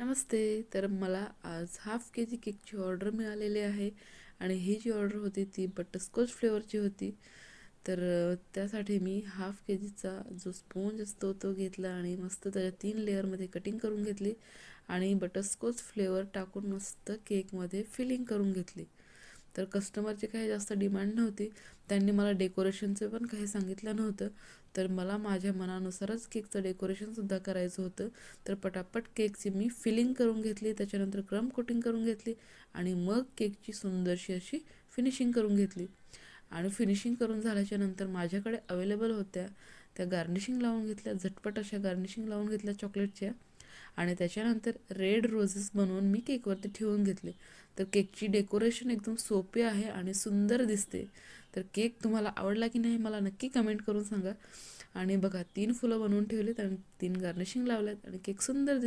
नमस्ते. तर मला आज हाफ के जी केकची ऑर्डर मिळालेली आहे आणि ही जी ऑर्डर होती ती बटरस्कॉच फ्लेवरची होती. तर त्यासाठी मी हाफ के जीचा जो स्पोंज असतो तो घेतला आणि मस्त त्याच्या 3 लेअरमध्ये कटिंग करून घेतली आणि बटरस्कॉच फ्लेवर टाकून मस्त केकमध्ये फिलिंग करून घेतली. तर कस्टमरची काही जास्त डिमांड नव्हती. त्यांनी मला डेकोरेशनचं पण काही सांगितलं नव्हतं. तर मला माझ्या मनानुसारच केकचं डेकोरेशनसुद्धा करायचं होतं. तर पटापट केकची मी फिलिंग करून घेतली, त्याच्यानंतर क्रम कोटिंग करून घेतली आणि मग केकची सुंदरशी अशी फिनिशिंग करून घेतली. आणि फिनिशिंग करून झाल्याच्या नंतर माझ्याकडे अवेलेबल होत्या त्या गार्निशिंग लावून घेतल्या, झटपट अशा गार्निशिंग लावून घेतल्या चॉकलेटच्या. आणि त्याच्यानंतर रेड रोजेस बनवून मी केकवरती ठेवून घेतले. तर केकची डेकोरेशन एकदम सोपी आहे आणि सुंदर दिसते. तर केक तुम्हाला आवडला की नाही मला नक्की कमेंट करून सांगा. आणि बघा 3 फुलं बनवून ठेवलीत आणि 3 गार्निशिंग लावल्यात आणि केक सुंदर दिसतो.